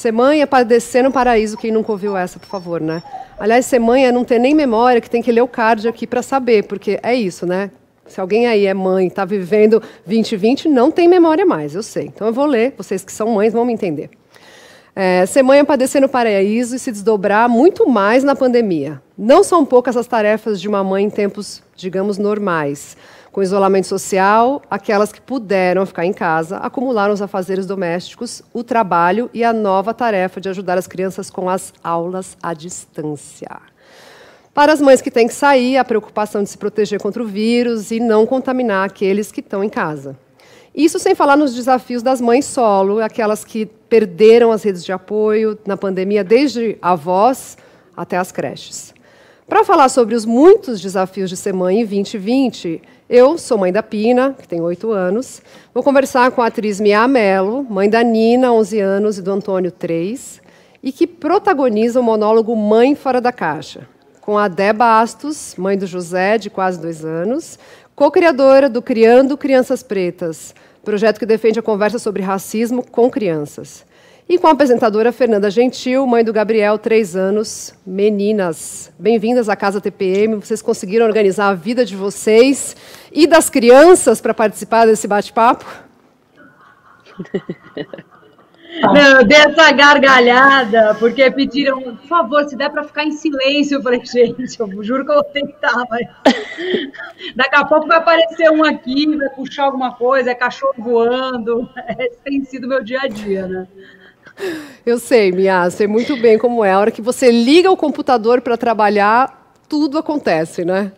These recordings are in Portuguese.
Ser mãe é padecer no paraíso, quem nunca ouviu essa, por favor, né? Aliás, ser mãe é não ter nem memória, que tem que ler o card aqui para saber, porque é isso, né? Se alguém aí é mãe, está vivendo 2020, não tem memória mais, eu sei. Então eu vou ler, vocês que são mães vão me entender. Ser mãe é padecer no paraíso e se desdobrar muito mais na pandemia. Não são poucas as tarefas de uma mãe em tempos, digamos, normais. Com isolamento social, aquelas que puderam ficar em casa acumularam os afazeres domésticos, o trabalho e a nova tarefa de ajudar as crianças com as aulas à distância. Para as mães que têm que sair, a preocupação de se proteger contra o vírus e não contaminar aqueles que estão em casa. Isso sem falar nos desafios das mães solo, aquelas que perderam as redes de apoio na pandemia, desde avós até as creches. Para falar sobre os muitos desafios de ser mãe em 2020, eu sou mãe da Pina, que tem 8 anos. Vou conversar com a atriz Mia Mello, mãe da Nina, 11 anos, e do Antônio, 3, e que protagoniza o monólogo Mãe Fora da Caixa, com a Dé Bastos, mãe do José, de quase 2 anos, co-criadora do Criando Crianças Pretas, projeto que defende a conversa sobre racismo com crianças. E com a apresentadora Fernanda Gentil, mãe do Gabriel, 3 anos. Meninas, bem-vindas à Casa TPM. Vocês conseguiram organizar a vida de vocês e das crianças para participar desse bate-papo? Não, eu dei essa gargalhada, porque pediram, por favor, se der para ficar em silêncio. Eu falei, gente, eu juro que eu vou tentar, mas daqui a pouco vai aparecer um aqui, vai puxar alguma coisa, é cachorro voando. Esse tem sido meu dia a dia, né? Eu sei, Mia, sei muito bem como é. A hora que você liga o computador para trabalhar, tudo acontece, né?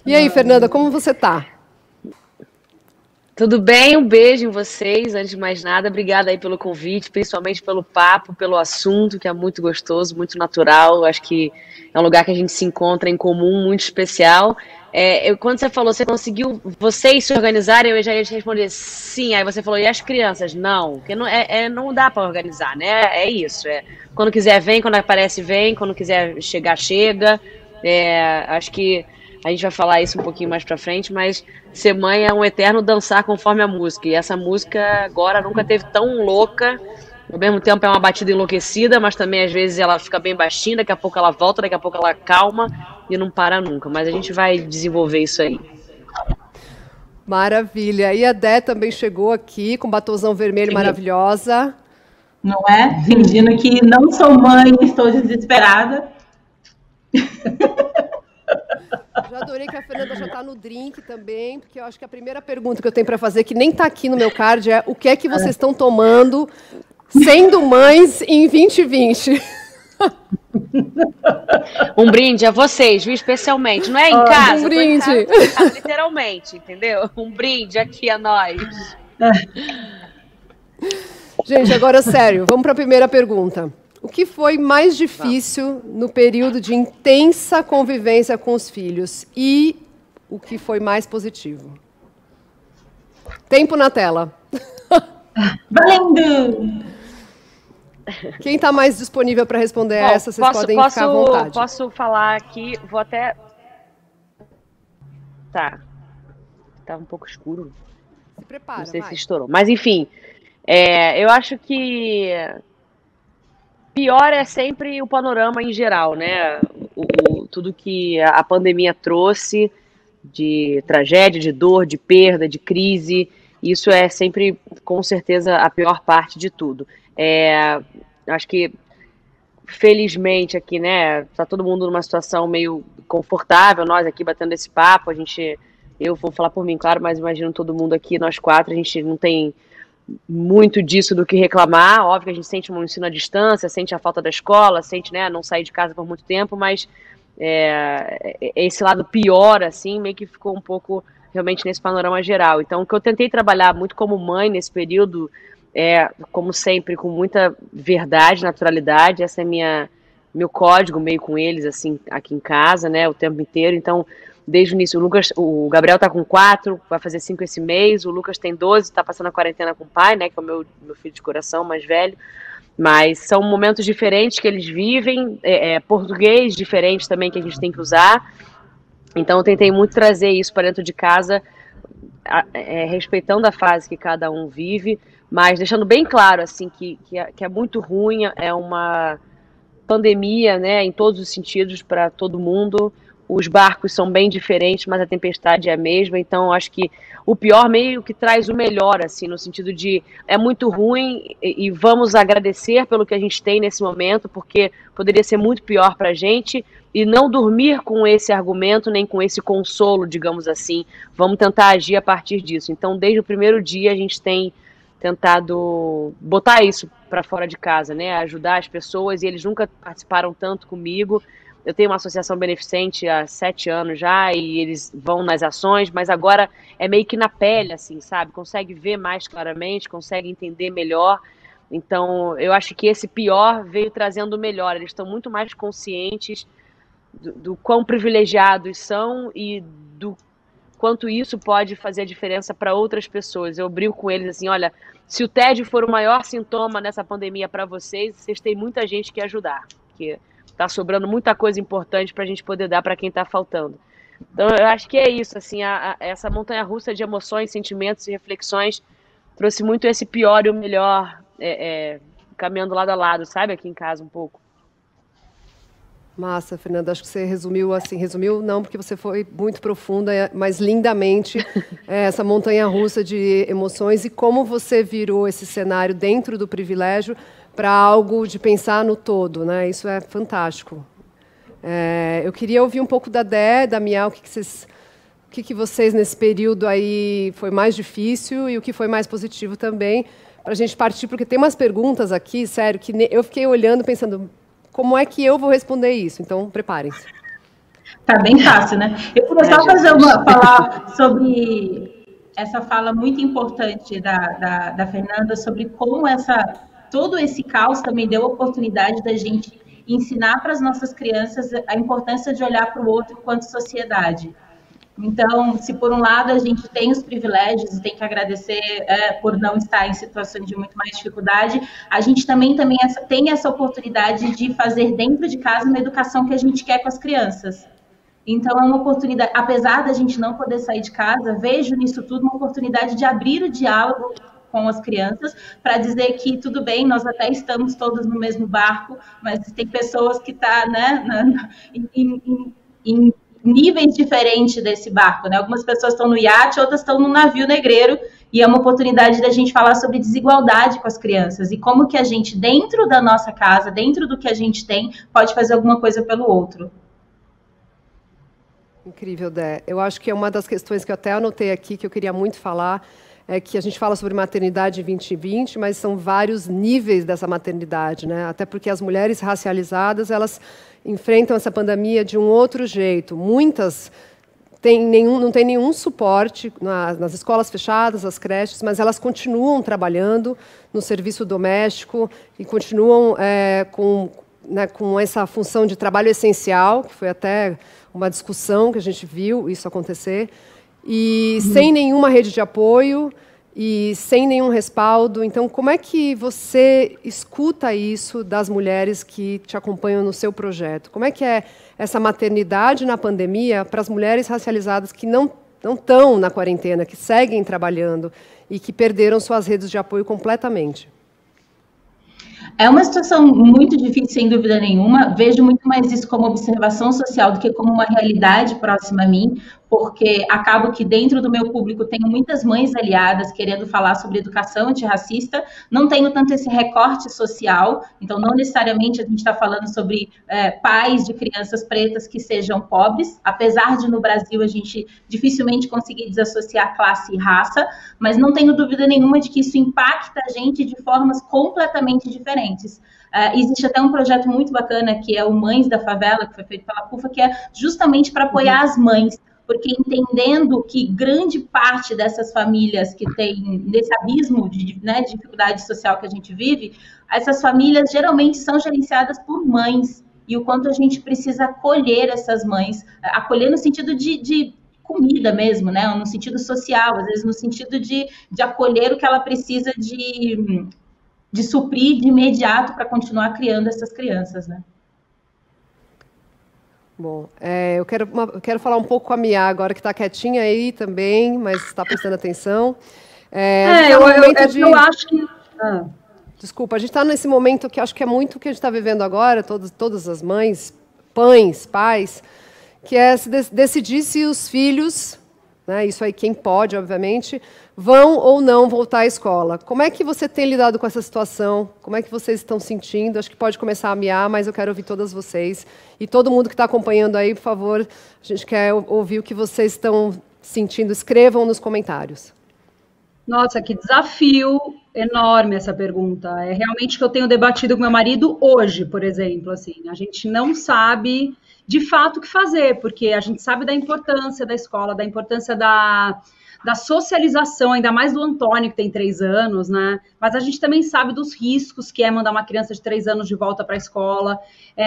E aí, Fernanda, como você está? Tudo bem? Um beijo em vocês. Antes de mais nada, obrigada aí pelo convite, principalmente pelo papo, pelo assunto, que é muito gostoso, muito natural. Acho que é um lugar que a gente se encontra em comum, muito especial. Quando você falou, você conseguiu vocês se organizarem, eu já ia te responder sim. Aí você falou, e as crianças? Não, porque não dá para organizar, né? É isso. Quando quiser, vem, quando aparece, vem, quando quiser chegar, chega. Acho que a gente vai falar isso um pouquinho mais pra frente, mas ser mãe é um eterno dançar conforme a música. E essa música agora nunca teve tão louca. Ao mesmo tempo é uma batida enlouquecida, mas também às vezes ela fica bem baixinha, daqui a pouco ela volta, daqui a pouco ela calma e não para nunca. Mas a gente vai desenvolver isso aí. Maravilha. E a Dé também chegou aqui com batonzão vermelho, maravilhosa. Não é? Fingindo que não sou mãe, estou desesperada. Já adorei que a Fernanda já está no drink também, porque eu acho que a primeira pergunta que eu tenho para fazer, que nem está aqui no meu card, é o que é que vocês estão tomando sendo mães em 2020? Um brinde a vocês, viu? Especialmente. Não é em casa, um brinde. Tô em casa, literalmente, entendeu? Um brinde aqui a nós. Gente, agora sério, vamos para a primeira pergunta. O que foi mais difícil no período de intensa convivência com os filhos e o que foi mais positivo? Tempo na tela. Valendo! Quem está mais disponível para responder essa, vocês podem ficar à vontade. Posso falar aqui, vou até... Tá. Tá um pouco escuro. Se prepara, não sei vai. se estourou. Mas, enfim, eu acho que pior é sempre o panorama em geral, né? Tudo que a pandemia trouxe de tragédia, de dor, de perda, de crise, isso é sempre, com certeza, a pior parte de tudo. Acho que, felizmente, aqui, né, tá todo mundo numa situação meio confortável, nós aqui batendo esse papo, eu vou falar por mim, claro, mas imagino todo mundo aqui, nós 4, a gente não tem muito disso do que reclamar. Óbvio que a gente sente um ensino à distância, sente a falta da escola, sente, né, não sair de casa por muito tempo, mas esse lado pior, assim, meio que ficou um pouco realmente nesse panorama geral. Então, o que eu tentei trabalhar muito como mãe nesse período como sempre, com muita verdade, naturalidade. Essa é meu código meio com eles, assim, aqui em casa, né, o tempo inteiro. Então, desde o início, o Gabriel tá com 4, vai fazer 5 esse mês, o Lucas tem 12, tá passando a quarentena com o pai, né, que é o meu filho de coração mais velho, mas são momentos diferentes que eles vivem, português diferente também que a gente tem que usar, então eu tentei muito trazer isso para dentro de casa, respeitando a fase que cada um vive, Mas deixando bem claro, assim, que é muito ruim, é uma pandemia, né, em todos os sentidos para todo mundo. Os barcos são bem diferentes, mas a tempestade é a mesma. Então, acho que o pior meio que traz o melhor, assim, no sentido de é muito ruim e vamos agradecer pelo que a gente tem nesse momento, porque poderia ser muito pior para a gente, e não dormir com esse argumento, nem com esse consolo, digamos assim. Vamos tentar agir a partir disso. Então, desde o primeiro dia, a gente tem tentado botar isso para fora de casa, né? Ajudar as pessoas, e eles nunca participaram tanto comigo. Eu tenho uma associação beneficente há 7 anos já, e eles vão nas ações, mas agora é meio que na pele, assim, sabe? Consegue ver mais claramente, consegue entender melhor. Então, eu acho que esse pior veio trazendo o melhor. Eles estão muito mais conscientes do quão privilegiados são e do quanto isso pode fazer a diferença para outras pessoas. Eu brinco com eles assim, olha, se o tédio for o maior sintoma nessa pandemia para vocês, vocês têm muita gente que ajudar, porque está sobrando muita coisa importante para a gente poder dar para quem está faltando. Então, eu acho que é isso, assim, essa montanha-russa de emoções, sentimentos e reflexões trouxe muito esse pior e o melhor caminhando lado a lado, sabe, aqui em casa um pouco. Massa, Fernanda, acho que você resumiu assim, resumiu não, porque você foi muito profunda, mas lindamente, essa montanha-russa de emoções e como você virou esse cenário dentro do privilégio para algo de pensar no todo, né? Isso é fantástico. Eu queria ouvir um pouco da Dé, da Miau, o que vocês nesse período aí foi mais difícil e o que foi mais positivo também, para a gente partir, porque tem umas perguntas aqui, sério, que eu fiquei olhando pensando, como é que eu vou responder isso? Então, preparem-se. Tá bem fácil, né? Eu queria só falar sobre essa fala muito importante da Fernanda, sobre como todo esse caos também deu a oportunidade da gente ensinar para as nossas crianças a importância de olhar para o outro enquanto sociedade. Então, se por um lado a gente tem os privilégios e tem que agradecer por não estar em situações de muito mais dificuldade, a gente também tem essa oportunidade de fazer dentro de casa uma educação que a gente quer com as crianças. Então, é uma oportunidade, apesar da gente não poder sair de casa, vejo nisso tudo uma oportunidade de abrir o diálogo com as crianças, para dizer que tudo bem, nós até estamos todos no mesmo barco, mas tem pessoas que estão em níveis diferentes desse barco, né? Algumas pessoas estão no iate, outras estão no navio negreiro, e é uma oportunidade da gente falar sobre desigualdade com as crianças e como que a gente, dentro da nossa casa, dentro do que a gente tem, pode fazer alguma coisa pelo outro. Incrível, Dé. Eu acho que é uma das questões que eu até anotei aqui, que eu queria muito falar, é que a gente fala sobre maternidade 2020, mas são vários níveis dessa maternidade, né? Até porque as mulheres racializadas, elas enfrentam essa pandemia de um outro jeito. Muitas não têm nenhum suporte nas escolas fechadas, nas creches, mas elas continuam trabalhando no serviço doméstico e continuam com essa função de trabalho essencial, que foi até uma discussão que a gente viu isso acontecer, e sem nenhuma rede de apoio e sem nenhum respaldo. Então, como é que você escuta isso das mulheres que te acompanham no seu projeto? Como é que é essa maternidade na pandemia para as mulheres racializadas que não estão na quarentena, que seguem trabalhando e que perderam suas redes de apoio completamente? É uma situação muito difícil, sem dúvida nenhuma. Vejo muito mais isso como observação social do que como uma realidade próxima a mim, porque acabo que dentro do meu público tenho muitas mães aliadas querendo falar sobre educação antirracista, não tenho tanto esse recorte social, então não necessariamente a gente está falando sobre pais de crianças pretas que sejam pobres, apesar de no Brasil a gente dificilmente conseguir desassociar classe e raça, mas não tenho dúvida nenhuma de que isso impacta a gente de formas completamente diferentes. Existe até um projeto muito bacana que é o Mães da Favela, que foi feito pela CUFA, que é justamente para apoiar as mães, porque entendendo que grande parte dessas famílias que tem nesse abismo de dificuldade social que a gente vive, essas famílias geralmente são gerenciadas por mães, e o quanto a gente precisa acolher essas mães, acolher no sentido de comida mesmo, né? No sentido social, às vezes no sentido de acolher o que ela precisa de suprir de imediato para continuar criando essas crianças, né? Bom, eu quero falar um pouco com a Mia agora, que está quietinha aí também, mas está prestando atenção. Eu acho que... Desculpa, a gente está nesse momento que acho que é muito o que a gente está vivendo agora, todas as mães, pais, que é decidir se os filhos, né, isso aí quem pode, obviamente, vão ou não voltar à escola. Como é que você tem lidado com essa situação? Como é que vocês estão sentindo? Acho que pode começar a miar, mas eu quero ouvir todas vocês. E todo mundo que está acompanhando aí, por favor, a gente quer ouvir o que vocês estão sentindo. Escrevam nos comentários. Nossa, que desafio enorme essa pergunta. É realmente que eu tenho debatido com meu marido hoje, por exemplo. Assim, a gente não sabe de fato o que fazer, porque a gente sabe da importância da escola, da importância da socialização, ainda mais do Antônio, que tem 3 anos, né? Mas a gente também sabe dos riscos que é mandar uma criança de 3 anos de volta para a escola,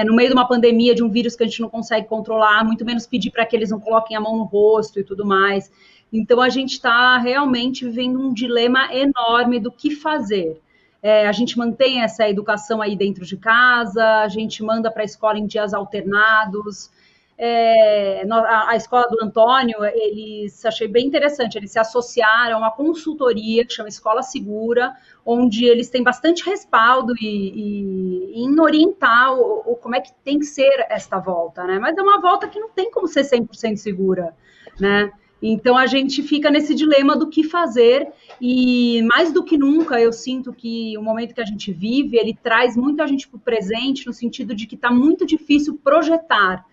no meio de uma pandemia, de um vírus que a gente não consegue controlar, muito menos pedir para que eles não coloquem a mão no rosto e tudo mais. Então, a gente está realmente vivendo um dilema enorme do que fazer. A gente mantém essa educação aí dentro de casa, a gente manda para a escola em dias alternados. A escola do Antônio, eles achei bem interessante, eles se associaram a uma consultoria que chama Escola Segura, onde eles têm bastante respaldo em orientar como é que tem que ser esta volta, né? Mas é uma volta que não tem como ser 100% segura, né? Então, a gente fica nesse dilema do que fazer e, mais do que nunca, eu sinto que o momento que a gente vive, ele traz muito a gente para o presente, no sentido de que está muito difícil projetar.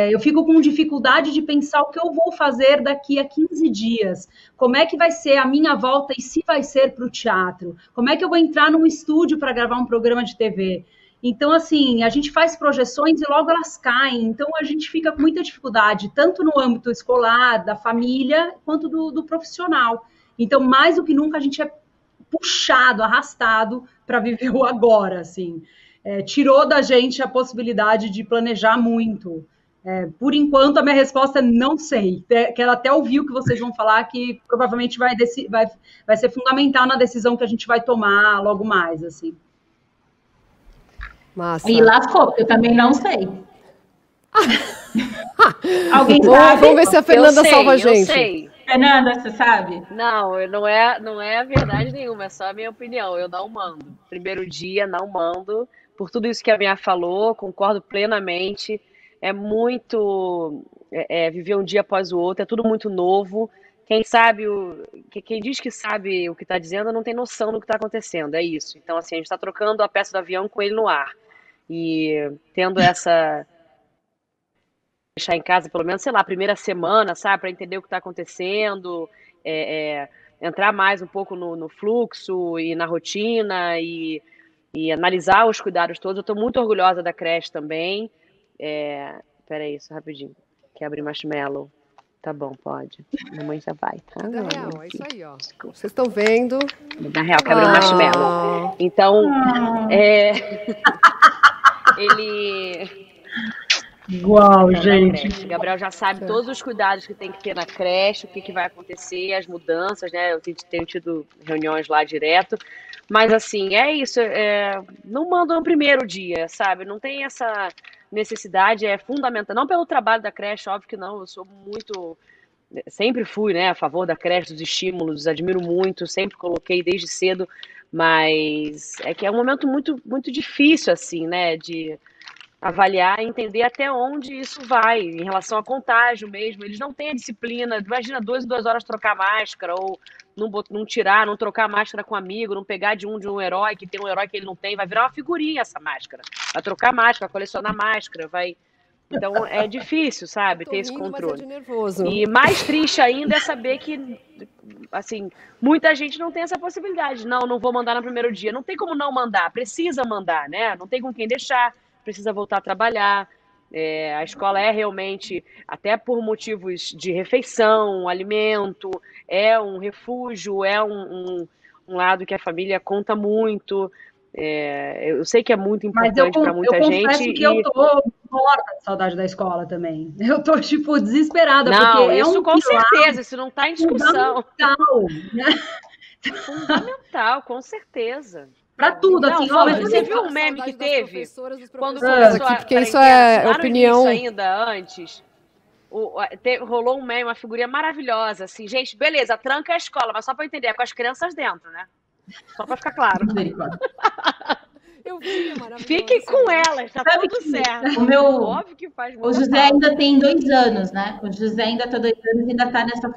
Eu fico com dificuldade de pensar o que eu vou fazer daqui a 15 dias. Como é que vai ser a minha volta e se vai ser para o teatro? Como é que eu vou entrar num estúdio para gravar um programa de TV? Então, assim, a gente faz projeções e logo elas caem. Então, a gente fica com muita dificuldade, tanto no âmbito escolar, da família, quanto do profissional. Então, mais do que nunca, a gente é puxado, arrastado para viver o agora, assim. Tirou da gente a possibilidade de planejar muito. Por enquanto, a minha resposta é não sei. Quero até ouvir o que vocês vão falar, que provavelmente vai ser fundamental na decisão que a gente vai tomar logo mais, assim. Massa. E lascou, porque eu também não sei. Alguém sabe? Vamos ver se a Fernanda salva a gente. Eu sei. Fernanda, você sabe? Não é verdade nenhuma, é só a minha opinião. Eu não mando. Primeiro dia, não mando. Por tudo isso que a minha falou, concordo plenamente. É muito viver um dia após o outro, é tudo muito novo. Quem diz que sabe o que está dizendo não tem noção do que está acontecendo, é isso. Então, assim, a gente está trocando a peça do avião com ele no ar. E tendo deixar em casa pelo menos, sei lá, a primeira semana, sabe, para entender o que está acontecendo, entrar mais um pouco no fluxo e na rotina e analisar os cuidados todos. Eu estou muito orgulhosa da creche também. Peraí, só rapidinho. Quer abrir marshmallow? Tá bom, pode. Mamãe já vai, tá? É isso aí, ó. Desculpa. Vocês estão vendo? Na real, quer abrir marshmallow. Então, ele... Igual, gente. Gabriel já sabe todos os cuidados que tem que ter na creche, o que vai acontecer, as mudanças, né? Eu tenho tido reuniões lá direto. Mas, assim, é isso. Não mandam no primeiro dia, sabe? Não tem essa necessidade, é fundamental. Não pelo trabalho da creche, óbvio que não. Eu sou muito... Sempre fui, né, a favor da creche, dos estímulos, admiro muito, sempre coloquei desde cedo. Mas é que é um momento muito, muito difícil, assim, né, de avaliar e entender até onde isso vai, em relação a contágio mesmo. Eles não têm a disciplina, imagina 2 em 2 horas trocar máscara, ou não tirar, não trocar máscara com um amigo, não pegar de um herói que tem um herói que ele não tem, vai virar uma figurinha essa máscara. Vai trocar máscara, vai colecionar máscara, vai... Então é difícil, sabe, ter esse controle. E mais triste ainda é saber que, assim, muita gente não tem essa possibilidade. Não vou mandar no primeiro dia. Não tem como não mandar, precisa mandar, né? Não tem com quem deixar, precisa voltar a trabalhar. A escola é realmente, até por motivos de refeição, alimento, é um refúgio, é um lado que a família conta muito. Eu sei que é muito importante para muita gente. Mas eu confesso que eu tô morta de saudade da escola também. Eu tô, tipo, desesperada. Não, porque isso com certeza, isso não tá em discussão. Fundamental, né? Fundamental, com certeza. Para tudo, não, assim. Mas você viu o meme que teve? Quando começou aqui, porque isso é opinião. Isso ainda antes. rolou um meme, uma figurinha maravilhosa, assim, gente, beleza, tranca a escola, mas só para entender, é com as crianças dentro, né? Só para ficar claro. Eu vi, é maravilhoso. Fiquem com elas, tá tudo certo. Óbvio que faz o José falta. ainda tem 2 anos, né? O José ainda está 2 anos e ainda está nessa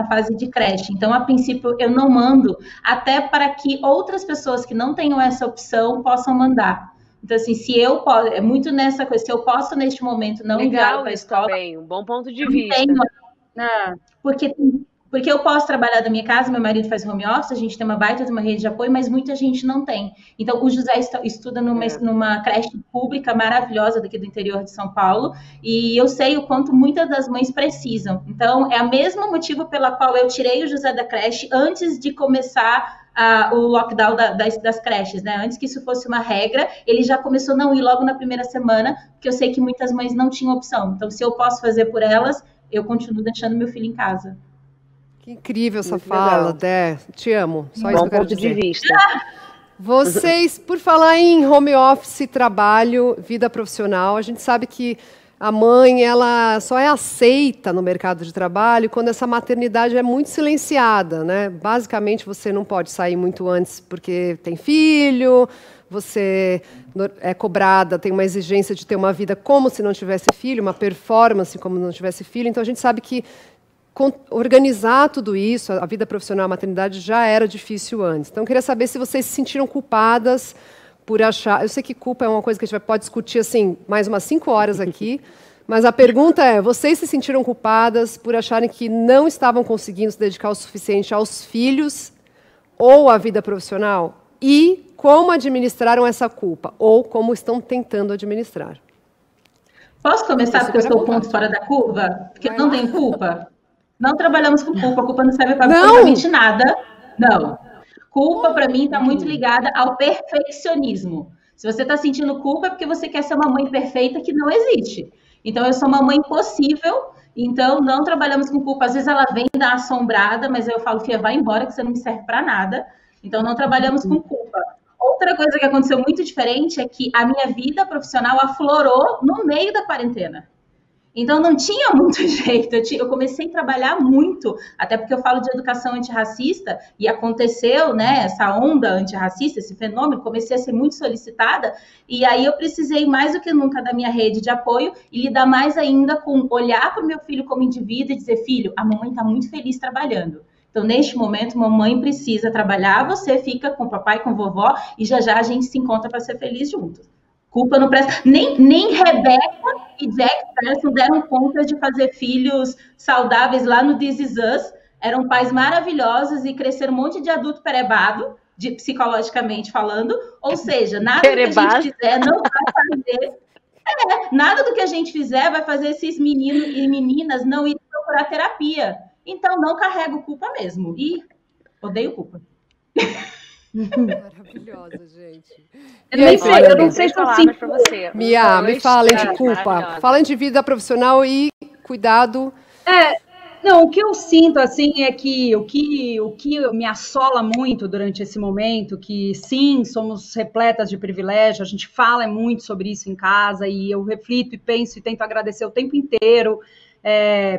fase de creche. Então, a princípio, eu não mando, até para que outras pessoas que não tenham essa opção possam mandar. Então, assim, se eu posso, é muito nessa coisa, se eu posso neste momento não enviar para a escola. Também, um bom ponto de vista. Porque eu posso trabalhar da minha casa, meu marido faz home office, a gente tem uma baita de uma rede de apoio, mas muita gente não tem. Então, o José estuda numa creche pública maravilhosa daqui do interior de São Paulo, e eu sei o quanto muitas das mães precisam. Então, é o mesmo motivo pela qual eu tirei o José da creche antes de começar o lockdown das creches, né? Antes que isso fosse uma regra, ele já começou a não ir logo na primeira semana, porque eu sei que muitas mães não tinham opção. Então, se eu posso fazer por elas, eu continuo deixando meu filho em casa. Que incrível essa fala, Dé. Te amo. Só isso que eu quero dizer. Bom ponto de vista. Vocês, por falar em home office, trabalho, vida profissional, a gente sabe que a mãe, ela só é aceita no mercado de trabalho quando essa maternidade é muito silenciada, né? Basicamente, você não pode sair muito antes porque tem filho, você é cobrada, tem uma exigência de ter uma vida como se não tivesse filho, uma performance como se não tivesse filho. Então, a gente sabe que organizar tudo isso, a vida profissional, a maternidade, já era difícil antes. Então, eu queria saber se vocês se sentiram culpadas por achar... Eu sei que culpa é uma coisa que a gente pode discutir assim, mais umas 5 horas aqui, mas a pergunta é, vocês se sentiram culpadas por acharem que não estavam conseguindo se dedicar o suficiente aos filhos ou à vida profissional? E como administraram essa culpa? Ou como estão tentando administrar? Posso começar porque eu sou o ponto fora da curva? Porque eu não tenho culpa? Não trabalhamos com culpa, a culpa não serve para absolutamente nada. Não. Culpa, para mim, está muito ligada ao perfeccionismo. Se você está sentindo culpa, é porque você quer ser uma mãe perfeita que não existe. Então, eu sou uma mãe possível, então não trabalhamos com culpa. Às vezes ela vem dar assombrada, mas eu falo, Fia, vai embora que você não me serve para nada. Então, não trabalhamos com culpa. Outra coisa que aconteceu muito diferente é que a minha vida profissional aflorou no meio da quarentena. Então, não tinha muito jeito. Eu comecei a trabalhar muito, até porque eu falo de educação antirracista, e aconteceu, né, essa onda antirracista, esse fenômeno, comecei a ser muito solicitada, e aí eu precisei mais do que nunca da minha rede de apoio, e lidar mais ainda com olhar para o meu filho como indivíduo e dizer, filho, a mamãe está muito feliz trabalhando. Então, neste momento, mamãe precisa trabalhar, você fica com o papai, com a vovó, e já já a gente se encontra para ser feliz juntos. Culpa não presta. Nem Rebeca e Jack Pearson deram conta de fazer filhos saudáveis lá no This Is Us. Eram pais maravilhosos e cresceram um monte de adulto perebado, psicologicamente falando. Ou seja, nada do que a gente fizer não vai fazer. Nada do que a gente fizer vai fazer esses meninos e meninas não irem procurar terapia. Então, não carrego culpa mesmo. E odeio culpa. Maravilhosa, gente. Eu não sei se eu sinto para você. Mia, me falem de culpa. Falem de vida profissional e cuidado. Não, o que eu sinto, assim, é que o que me assola muito durante esse momento, que sim, somos repletas de privilégio, a gente fala muito sobre isso em casa, e eu reflito e penso e tento agradecer o tempo inteiro,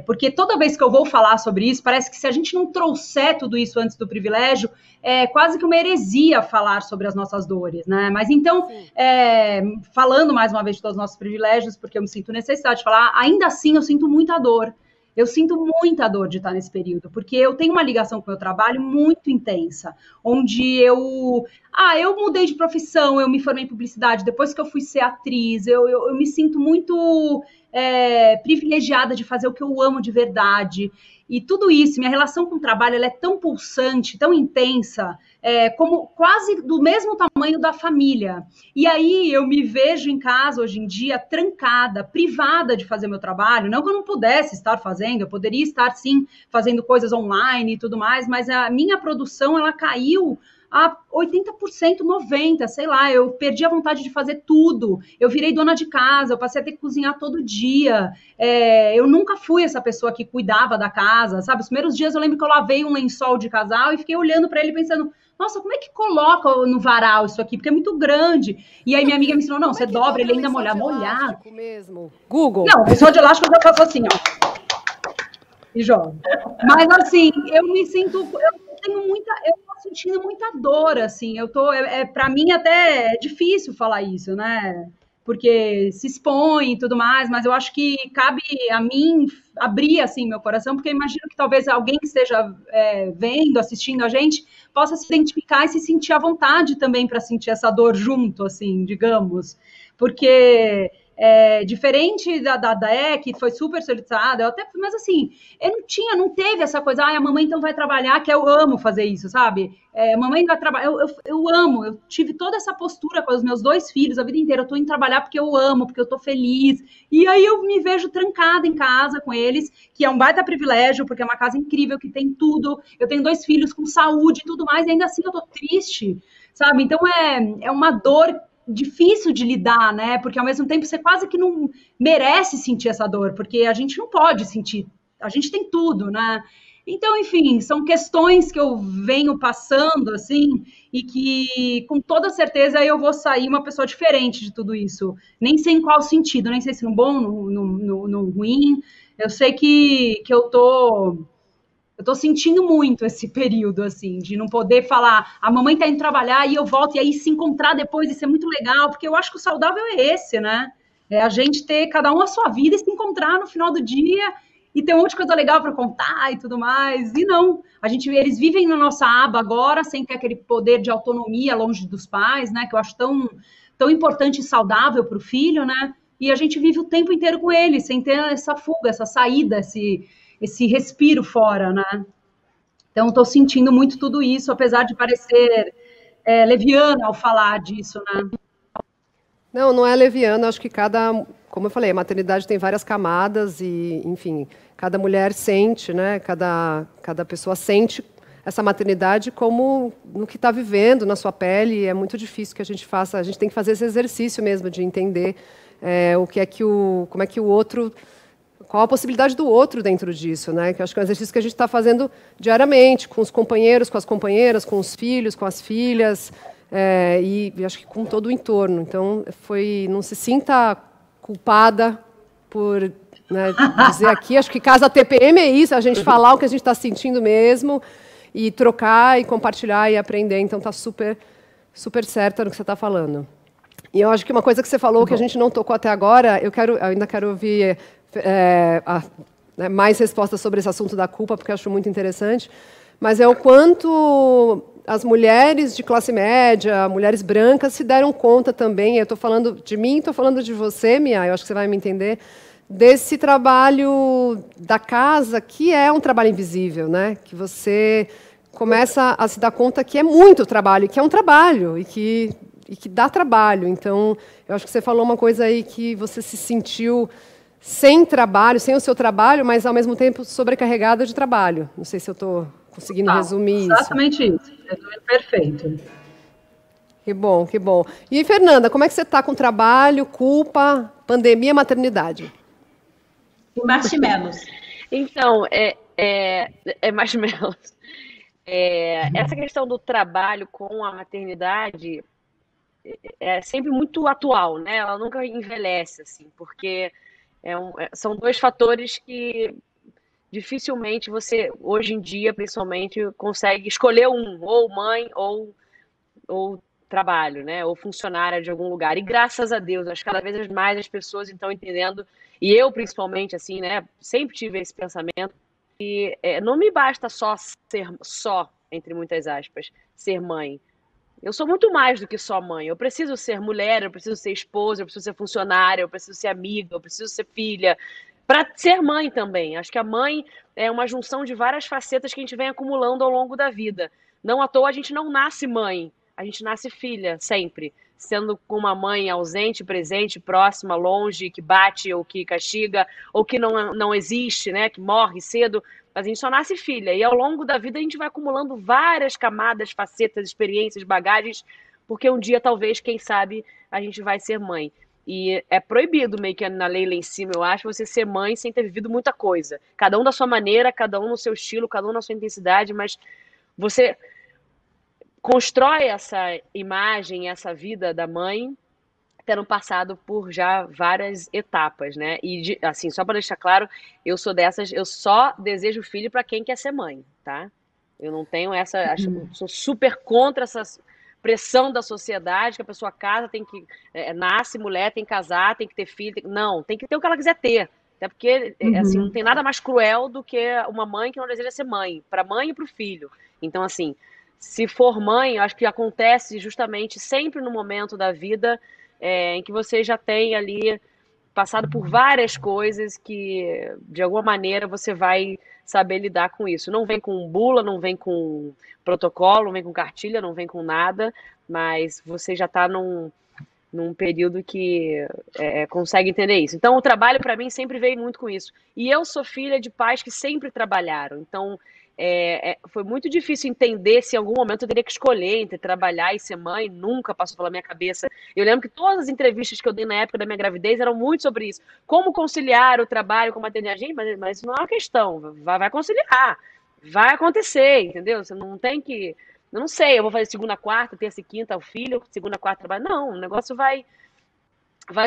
porque toda vez que eu vou falar sobre isso, parece que se a gente não trouxer tudo isso antes do privilégio, é quase que uma heresia falar sobre as nossas dores, né? Mas então, falando mais uma vez de todos os nossos privilégios, porque eu me sinto necessidade de falar, ainda assim eu sinto muita dor. Eu sinto muita dor de estar nesse período, porque eu tenho uma ligação com o meu trabalho muito intensa, onde eu mudei de profissão, eu me formei em publicidade, depois que eu fui ser atriz, eu me sinto muito privilegiada de fazer o que eu amo de verdade. E tudo isso, minha relação com o trabalho, ela é tão pulsante, tão intensa, como quase do mesmo tamanho da família. E aí eu me vejo em casa, hoje em dia, trancada, privada de fazer meu trabalho. Não que eu não pudesse estar fazendo, eu poderia estar, sim, fazendo coisas online e tudo mais, mas a minha produção, ela caiu a 80%, 90%, sei lá, eu perdi a vontade de fazer tudo, eu virei dona de casa, eu passei a ter que cozinhar todo dia, eu nunca fui essa pessoa que cuidava da casa, sabe? Os primeiros dias eu lembro que eu lavei um lençol de casal e fiquei olhando para ele pensando, nossa, como é que coloca no varal isso aqui? Porque é muito grande. E aí minha amiga me ensinou, não, você dobra ele ainda molhar. Mesmo. Google. Não, lençol de elástico eu já faço assim, ó. E jogo. Mas assim, eu me sinto, eu tô sentindo muita dor, assim, para mim até é difícil falar isso, né? Porque se expõe e tudo mais, mas eu acho que cabe a mim abrir, assim, meu coração, porque eu imagino que talvez alguém que esteja vendo, assistindo a gente, possa se identificar e se sentir à vontade também para sentir essa dor junto, assim, digamos. Porque diferente da que foi super solicitada, mas assim, eu não teve essa coisa, a mamãe então vai trabalhar, que eu amo fazer isso, sabe? Mamãe vai trabalhar, eu amo, eu tive toda essa postura com os meus 2 filhos a vida inteira, eu tô indo trabalhar porque eu amo, porque eu tô feliz, e aí eu me vejo trancada em casa com eles, que é um baita privilégio, porque é uma casa incrível, que tem tudo, eu tenho 2 filhos com saúde e tudo mais, e ainda assim eu tô triste, sabe? Então é uma dor difícil de lidar, né? Porque ao mesmo tempo você quase que não merece sentir essa dor, porque a gente não pode sentir, a gente tem tudo, né? Então, enfim, são questões que eu venho passando, assim, e que com toda certeza eu vou sair uma pessoa diferente de tudo isso. Nem sei em qual sentido, nem sei se no bom, no ruim. Eu sei que eu tô sentindo muito esse período, assim, de não poder falar, a mamãe tá indo trabalhar e eu volto, e aí se encontrar depois, isso é muito legal, porque eu acho que o saudável é esse, né? É a gente ter cada um a sua vida e se encontrar no final do dia e ter um monte de coisa legal para contar e tudo mais. E não, eles vivem na nossa aba agora, sem ter aquele poder de autonomia longe dos pais, né? Que eu acho tão importante e saudável para o filho, né? E a gente vive o tempo inteiro com eles, sem ter essa fuga, essa saída, esse respiro fora, né? Então, estou sentindo muito tudo isso, apesar de parecer leviana ao falar disso, né? Não, não é leviano. Acho que como eu falei, a maternidade tem várias camadas e, enfim, cada mulher sente, né? Cada pessoa sente essa maternidade como no que está vivendo na sua pele. É muito difícil que a gente faça. A gente tem que fazer esse exercício mesmo de entender como é que o outro, qual a possibilidade do outro dentro disso, né? Que eu acho que é um exercício que a gente está fazendo diariamente com os companheiros, com as companheiras, com os filhos, com as filhas. E acho que com todo o entorno. Então, não se sinta culpada por, né, dizer aqui, acho que casa TPM é isso, a gente falar o que a gente está sentindo mesmo, e trocar, e compartilhar, e aprender. Então, está super, super certa no que você está falando. E eu acho que uma coisa que você falou que a gente não tocou até agora, eu ainda quero ouvir mais respostas sobre esse assunto da culpa, porque eu acho muito interessante, mas é o quanto as mulheres de classe média, mulheres brancas, se deram conta também, eu estou falando de mim, estou falando de você, Mia, eu acho que você vai me entender, desse trabalho da casa, que é um trabalho invisível, né? Que você começa a se dar conta que é muito trabalho, que é um trabalho, e que dá trabalho. Então, eu acho que você falou uma coisa aí que você se sentiu sem trabalho, sem o seu trabalho, mas, ao mesmo tempo, sobrecarregada de trabalho. Não sei se eu estou conseguindo resumir isso. Exatamente isso. Perfeito. Que bom, que bom. E, Fernanda, como é que você está com trabalho, culpa, pandemia, maternidade? E marshmallows. Então, marshmallows. Essa questão do trabalho com a maternidade é sempre muito atual, né? Ela nunca envelhece, assim, porque são 2 fatores que dificilmente você, hoje em dia, principalmente, consegue escolher ou mãe ou trabalho, né? Ou funcionária de algum lugar. E graças a Deus, acho que cada vez mais as pessoas estão entendendo, e eu principalmente, assim, né? Sempre tive esse pensamento, que não me basta só, entre muitas aspas, ser mãe. Eu sou muito mais do que só mãe. Eu preciso ser mulher, eu preciso ser esposa, eu preciso ser funcionária, eu preciso ser amiga, eu preciso ser filha, para ser mãe também. Acho que a mãe é uma junção de várias facetas que a gente vem acumulando ao longo da vida. Não à toa a gente não nasce mãe, a gente nasce filha, sempre. Sendo com uma mãe ausente, presente, próxima, longe, que bate ou que castiga, ou que não existe, né? Que morre cedo. A gente só nasce filha. E ao longo da vida a gente vai acumulando várias camadas, facetas, experiências, bagagens, porque um dia, talvez, quem sabe, a gente vai ser mãe. E é proibido, meio que na lei lá em cima, eu acho, você ser mãe sem ter vivido muita coisa. Cada um da sua maneira, cada um no seu estilo, cada um na sua intensidade, mas você constrói essa imagem, essa vida da mãe, tendo passado por já várias etapas, né? E, assim, só para deixar claro, eu sou dessas, eu só desejo filho para quem quer ser mãe, tá? Eu não tenho essa, sou super contra essa pressão da sociedade, que a pessoa casa, tem que, nasce mulher, tem que casar, tem que ter filho, não, tem que ter o que ela quiser ter. Até porque, assim, não tem nada mais cruel do que uma mãe que não deseja ser mãe, para mãe e para o filho. Então, assim, se for mãe, eu acho que acontece justamente sempre no momento da vida em que você já tem ali passado por várias coisas que, de alguma maneira, você vai saber lidar com isso. Não vem com bula, não vem com protocolo, não vem com cartilha, não vem com nada, mas você já está num período que consegue entender isso. Então, o trabalho, para mim, sempre veio muito com isso. E eu sou filha de pais que sempre trabalharam. Então, foi muito difícil entender se em algum momento eu teria que escolher entre trabalhar e ser mãe. Nunca passou pela minha cabeça. Eu lembro que todas as entrevistas que eu dei na época da minha gravidez eram muito sobre isso. Como conciliar o trabalho com a maternidade? Gente, mas isso não é uma questão. Vai conciliar. Vai acontecer, entendeu? Você não tem que... Eu não sei, eu vou fazer segunda, quarta, terça e quinta o filho, segunda, quarta trabalho. Não, o negócio vai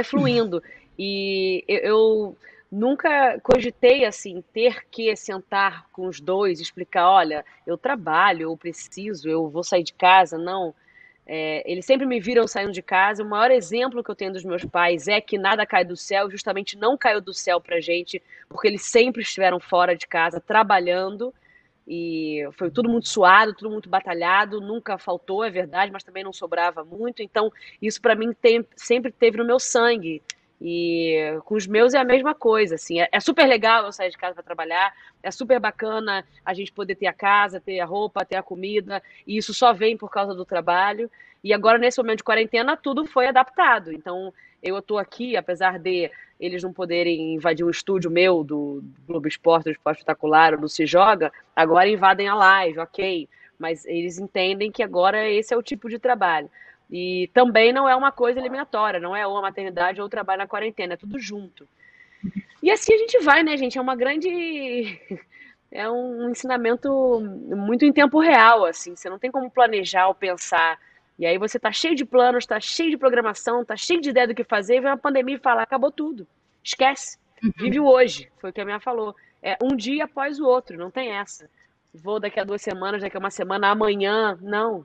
fluindo. E eu nunca cogitei, assim, ter que sentar com os dois, explicar, olha, eu trabalho, eu preciso, eu vou sair de casa. Não. Eles sempre me viram saindo de casa. O maior exemplo que eu tenho dos meus pais é que nada cai do céu, justamente não caiu do céu pra gente, porque eles sempre estiveram fora de casa, trabalhando, e foi tudo muito suado, tudo muito batalhado, nunca faltou, é verdade, mas também não sobrava muito. Então, isso para mim sempre teve no meu sangue. E com os meus é a mesma coisa, assim. É super legal eu sair de casa para trabalhar, é super bacana a gente poder ter a casa, ter a roupa, ter a comida, e isso só vem por causa do trabalho. E agora, nesse momento de quarentena, tudo foi adaptado. Então, eu estou aqui, apesar de eles não poderem invadir o estúdio meu do Globo Esporte, do Esporte Espetacular, ou do Se Joga, agora invadem a live, ok. Mas eles entendem que agora esse é o tipo de trabalho. E também não é uma coisa eliminatória, não é ou a maternidade ou o trabalho na quarentena, é tudo junto. E assim a gente vai, né, gente? É uma grande... É um ensinamento muito em tempo real, assim. Você não tem como planejar ou pensar. E aí você tá cheio de planos, tá cheio de programação, tá cheio de ideia do que fazer, e vem uma pandemia e fala, acabou tudo. Esquece. Vive o hoje. Foi o que a minha falou. É um dia após o outro, não tem essa. Vou daqui a 2 semanas, daqui a uma semana, amanhã. Não.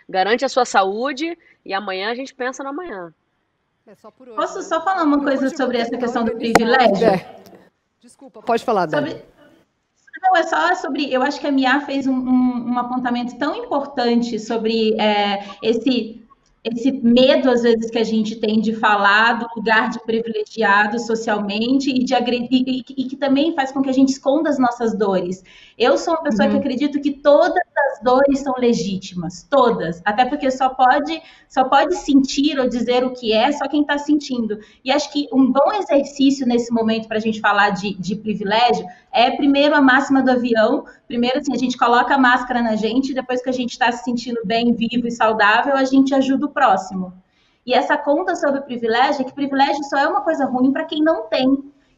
Garante a sua saúde e amanhã a gente pensa no amanhã. É só por hoje, Posso né? só falar uma coisa sobre essa questão do privilégio? Desculpa, pode falar, Dani. Não, é só sobre... Eu acho que a Mia fez um apontamento tão importante sobre esse medo, às vezes, que a gente tem de falar do lugar de privilegiado socialmente e de agredir, e que também faz com que a gente esconda as nossas dores. Eu sou uma pessoa que acredito que todas as dores são legítimas, todas, até porque só pode sentir ou dizer o que é só quem está sentindo. E acho que um bom exercício nesse momento para a gente falar de privilégio é, primeiro, a máxima do avião. Primeiro, assim, a gente coloca a máscara na gente, depois que a gente está se sentindo bem, vivo e saudável, a gente ajuda o próximo. E essa conta sobre privilégio é que privilégio só é uma coisa ruim para quem não tem.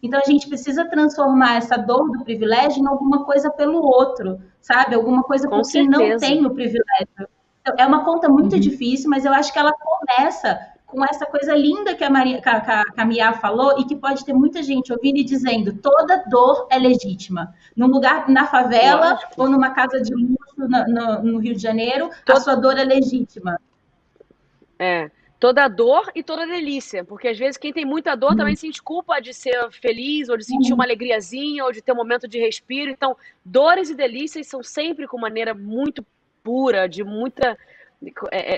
Então, a gente precisa transformar essa dor do privilégio em alguma coisa pelo outro, sabe? Alguma coisa por quem não tem o privilégio. Então, é uma conta muito difícil, mas eu acho que ela começa com essa coisa linda que a Mia falou e que pode ter muita gente ouvindo e dizendo: toda dor é legítima. Num lugar, na favela, ou numa casa de luxo no Rio de Janeiro, a sua dor é legítima. Toda dor e toda delícia, porque às vezes quem tem muita dor também sente culpa de ser feliz, ou de sentir uma alegriazinha, ou de ter um momento de respiro. Então, dores e delícias são sempre com maneira muito pura, de muita...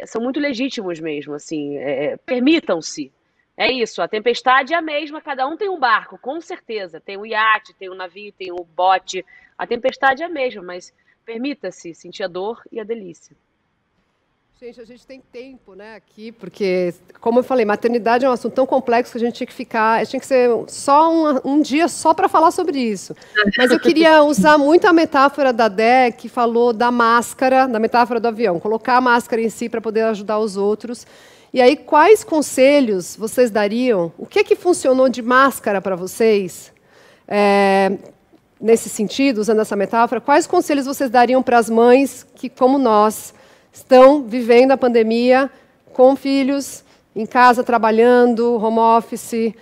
são muito legítimos mesmo, assim, permitam-se. É isso, a tempestade é a mesma, cada um tem um barco, com certeza. Tem o iate, tem o navio, tem o bote. A tempestade é a mesma, mas permita-se sentir a dor e a delícia. Gente, a gente tem tempo, né, aqui, porque, como eu falei, maternidade é um assunto tão complexo que a gente tinha que ser só um dia só para falar sobre isso. Mas eu queria usar muito a metáfora da Dé, que falou da máscara, da metáfora do avião, colocar a máscara em si para poder ajudar os outros. E aí, quais conselhos vocês dariam? O que funcionou de máscara para vocês? Nesse sentido, usando essa metáfora, quais conselhos vocês dariam para as mães que, como nós, estão vivendo a pandemia com filhos, em casa, trabalhando, home office?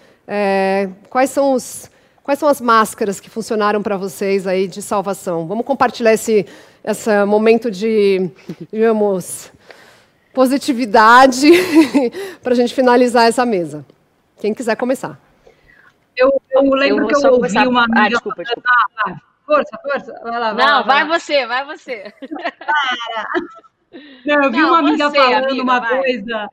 Quais são as máscaras que funcionaram para vocês aí de salvação? Vamos compartilhar esse momento de, digamos, positividade para a gente finalizar essa mesa. Quem quiser começar. Eu lembro que eu ouvi uma amiga... Desculpa. Força. Vai lá, vai você. Não, eu vi uma amiga falando uma coisa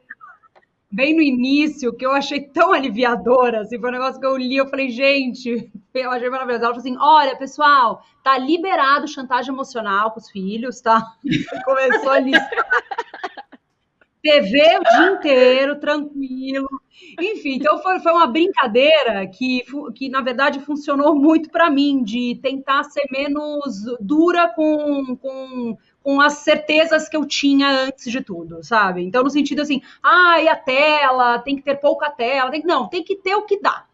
bem no início que eu achei tão aliviadora, assim, foi um negócio que eu li, eu falei, gente, eu achei maravilhoso. Ela falou assim, olha, pessoal, tá liberado chantagem emocional com os filhos, tá? Começou a listar. TV o dia inteiro, tranquilo. Enfim, então foi uma brincadeira que, na verdade, funcionou muito para mim, de tentar ser menos dura com as certezas que eu tinha antes de tudo, sabe? Então, no sentido assim, e a tela, tem que ter pouca tela. Não, tem que ter o que dá.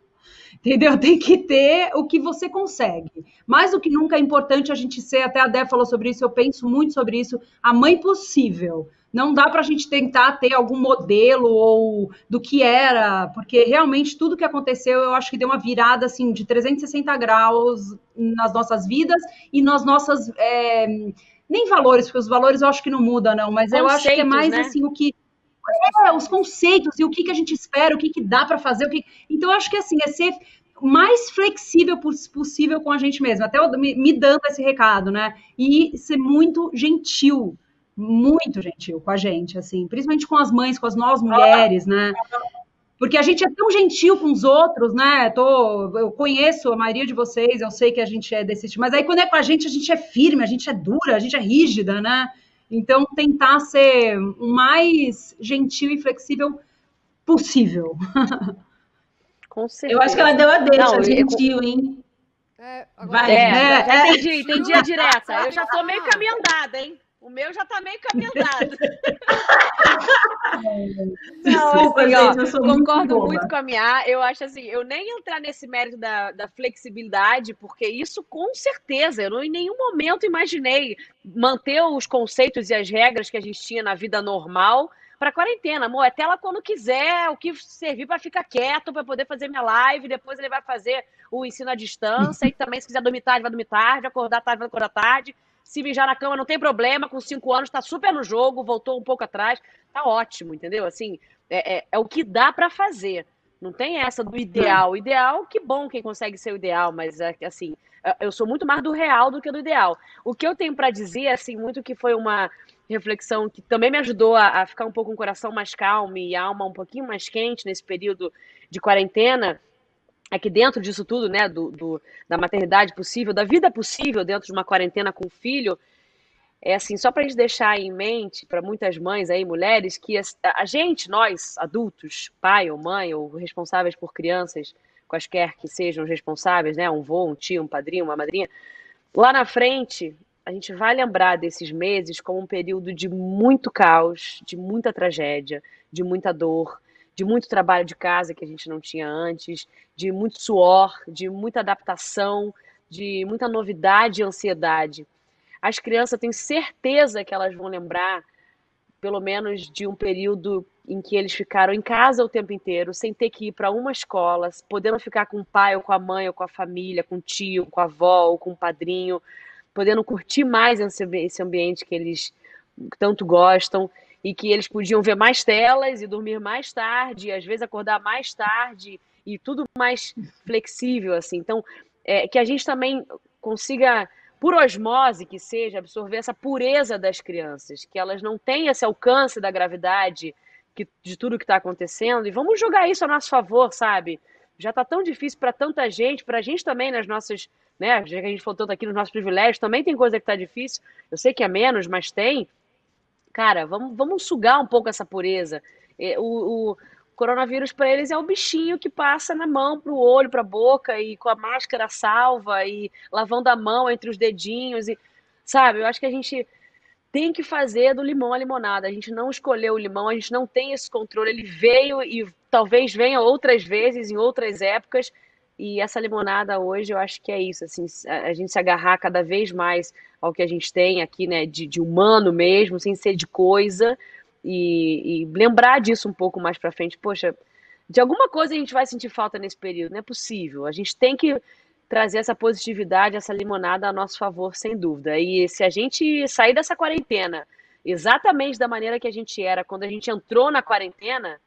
Entendeu? Tem que ter o que você consegue. Mais do que nunca é importante a gente ser, até a Dé falou sobre isso, eu penso muito sobre isso, a mãe possível. Não dá para a gente tentar ter algum modelo ou do que era, porque realmente tudo que aconteceu, eu acho que deu uma virada assim, de 360 graus nas nossas vidas e nas nossas... nem valores, porque os valores eu acho que não mudam, não, mas eu acho que é mais, né? Assim, o que... os conceitos e o que a gente espera, o que dá para fazer. Então, eu acho que assim, é ser mais flexível possível com a gente mesmo, até me dando esse recado, né? E ser muito gentil com a gente, assim, principalmente com as mães, com as nós mulheres, né? Porque a gente é tão gentil com os outros, né? Eu conheço a maioria de vocês, eu sei que a gente é desse tipo, mas aí quando é com a gente é firme, a gente é dura, a gente é rígida, né? Então, tentar ser o mais gentil e flexível possível. Com certeza. Eu acho que ela deu a deixa, gentil, hein? Entendi a direta. Eu já tô meio caminho andado, hein? O meu já tá meio caminho andado. Desculpa, assim, gente, eu sou concordo muito com a minha. Eu acho assim, eu nem entrar nesse mérito da flexibilidade, porque isso com certeza, eu em nenhum momento imaginei manter os conceitos e as regras que a gente tinha na vida normal para quarentena. Amor, é tela quando quiser, o que servir para ficar quieto, para poder fazer minha live, depois ele vai fazer o ensino à distância, e também se quiser dormir tarde, vai dormir tarde, acordar tarde, vai acordar tarde. Se mijar na cama, não tem problema, com 5 anos, tá super no jogo, voltou um pouco atrás, tá ótimo, entendeu? Assim, é o que dá para fazer. Não tem essa do ideal. O ideal, que bom quem consegue ser o ideal, mas, assim, eu sou muito mais do real do que do ideal. O que eu tenho para dizer, assim, muito que foi uma reflexão que também me ajudou a ficar um pouco com o coração mais calmo e a alma um pouquinho mais quente nesse período de quarentena, é que dentro disso tudo, né, da maternidade possível, da vida possível dentro de uma quarentena com o filho, é assim, só para a gente deixar em mente, para muitas mães aí, mulheres, que a gente, nós, adultos, pai ou mãe, ou responsáveis por crianças, quaisquer que sejam os responsáveis, né, um vô, um tio, um padrinho, uma madrinha, lá na frente, a gente vai lembrar desses meses como um período de muito caos, de muita tragédia, de muita dor, de muito trabalho de casa que a gente não tinha antes, de muito suor, de muita adaptação, de muita novidade e ansiedade. As crianças, eu tenho certeza que elas vão lembrar, pelo menos, de um período em que eles ficaram em casa o tempo inteiro, sem ter que ir para uma escola, podendo ficar com o pai ou com a mãe ou com a família, com o tio, com a avó ou com o padrinho, podendo curtir mais esse ambiente que eles tanto gostam, e que eles podiam ver mais telas e dormir mais tarde, e às vezes acordar mais tarde, e tudo mais flexível, assim. Então, que a gente também consiga, por osmose que seja, absorver essa pureza das crianças, que elas não têm esse alcance da gravidade de tudo que está acontecendo, e vamos jogar isso a nosso favor, sabe? Já está tão difícil para tanta gente, para a gente também nas nossas, né, já que a gente falou tanto aqui nos nossos privilégios, também tem coisa que está difícil, eu sei que é menos, mas tem. Cara, vamos sugar um pouco essa pureza. O coronavírus para eles é o bichinho que passa na mão, pro olho, pra boca, e com a máscara salva, e lavando a mão entre os dedinhos, e sabe? Eu acho que a gente tem que fazer do limão a limonada. A gente não escolheu o limão, a gente não tem esse controle. Ele veio e talvez venha outras vezes, em outras épocas. E essa limonada hoje, eu acho que é isso, assim, a gente se agarrar cada vez mais ao que a gente tem aqui, né, de humano mesmo, sem ser de coisa, e lembrar disso um pouco mais pra frente. Poxa, de alguma coisa a gente vai sentir falta nesse período, não é possível. A gente tem que trazer essa positividade, essa limonada a nosso favor, sem dúvida. E se a gente sair dessa quarentena exatamente da maneira que a gente era quando a gente entrou na quarentena,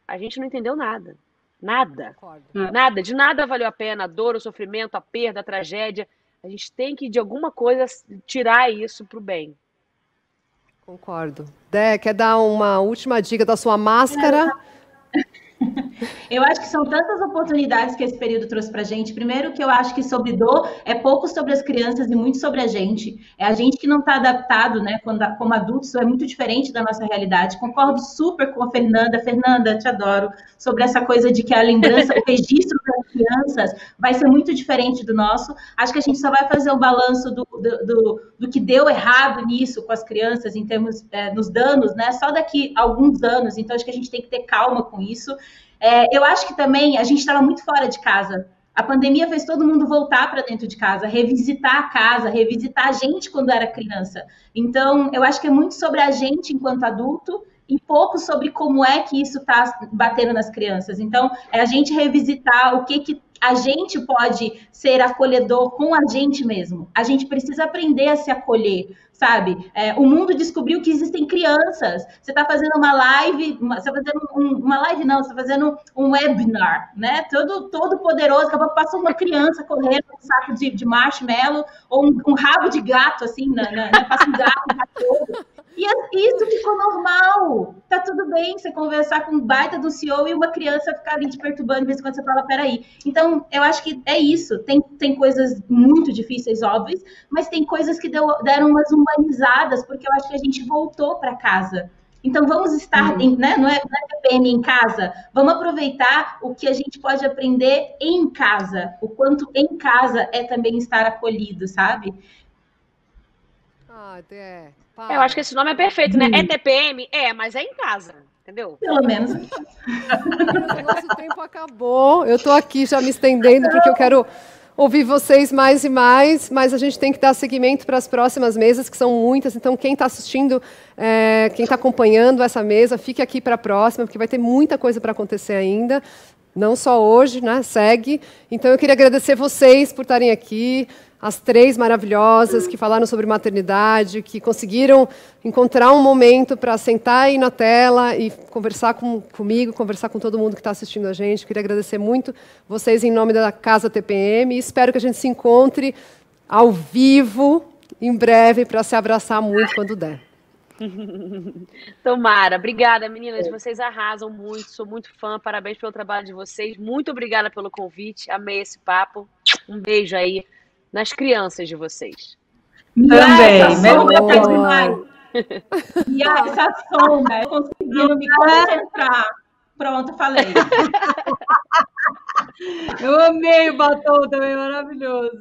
a gente não entendeu nada. Nada. Nada. De nada valeu a pena a dor, o sofrimento, a perda, a tragédia. A gente tem que, de alguma coisa, tirar isso pro bem. Concordo. Dé, quer dar uma última dica da sua máscara? Eu acho que são tantas oportunidades que esse período trouxe para a gente. Primeiro, que eu acho que sobre dor é pouco sobre as crianças e muito sobre a gente. É a gente que não está adaptado, né? Como adultos, isso é muito diferente da nossa realidade. Concordo super com a Fernanda. Fernanda, te adoro. Sobre essa coisa de que a lembrança, o registro das crianças vai ser muito diferente do nosso. Acho que a gente só vai fazer o balanço do que deu errado nisso com as crianças, em termos nos danos, né? Só daqui a alguns anos. Então, acho que a gente tem que ter calma com isso. Eu acho que também a gente estava muito fora de casa. A pandemia fez todo mundo voltar para dentro de casa, revisitar a casa, revisitar a gente quando era criança. Então, eu acho que é muito sobre a gente enquanto adulto e pouco sobre como é que isso está batendo nas crianças. Então, é a gente revisitar o que a gente pode ser acolhedor com a gente mesmo. A gente precisa aprender a se acolher, sabe? O mundo descobriu que existem crianças. Você está fazendo uma live, você está fazendo uma live não, você está fazendo um webinar, né? Todo poderoso, acabou que passa uma criança correndo com um saco de marshmallow ou um rabo de gato, assim, passa um gato. E isso ficou normal. Tá tudo bem você conversar com um baita do CEO e uma criança ficar ali te perturbando de vez em quando você fala, peraí. Então, eu acho que é isso. Tem coisas muito difíceis, óbvias, mas tem coisas que deram umas humanizadas, porque eu acho que a gente voltou para casa. Então, vamos estar, né? Não é TPM em casa. Vamos aproveitar o que a gente pode aprender em casa. O quanto em casa é também estar acolhido, sabe? Eu acho que esse nome é perfeito, né? É TPM? Mas é em casa, entendeu? Pelo menos. O nosso tempo acabou. Eu tô aqui já me estendendo porque eu quero ouvir vocês mais e mais, mas a gente tem que dar seguimento para as próximas mesas, que são muitas. Então, quem está assistindo, quem está acompanhando essa mesa, fique aqui para a próxima, porque vai ter muita coisa para acontecer ainda. Não só hoje, né? Segue. Então, eu queria agradecer vocês por estarem aqui, as três maravilhosas que falaram sobre maternidade, que conseguiram encontrar um momento para sentar aí na tela e conversar comigo, conversar com todo mundo que está assistindo a gente. Eu queria agradecer muito vocês em nome da Casa TPM e espero que a gente se encontre ao vivo em breve para se abraçar muito quando der. Tomara. Obrigada, meninas. Vocês arrasam muito. Sou muito fã. Parabéns pelo trabalho de vocês. Muito obrigada pelo convite. Amei esse papo. Um beijo aí nas crianças de vocês. Também. E essa sombra, conseguindo me concentrar. Pronto, falei. Eu amei o batom também, maravilhoso.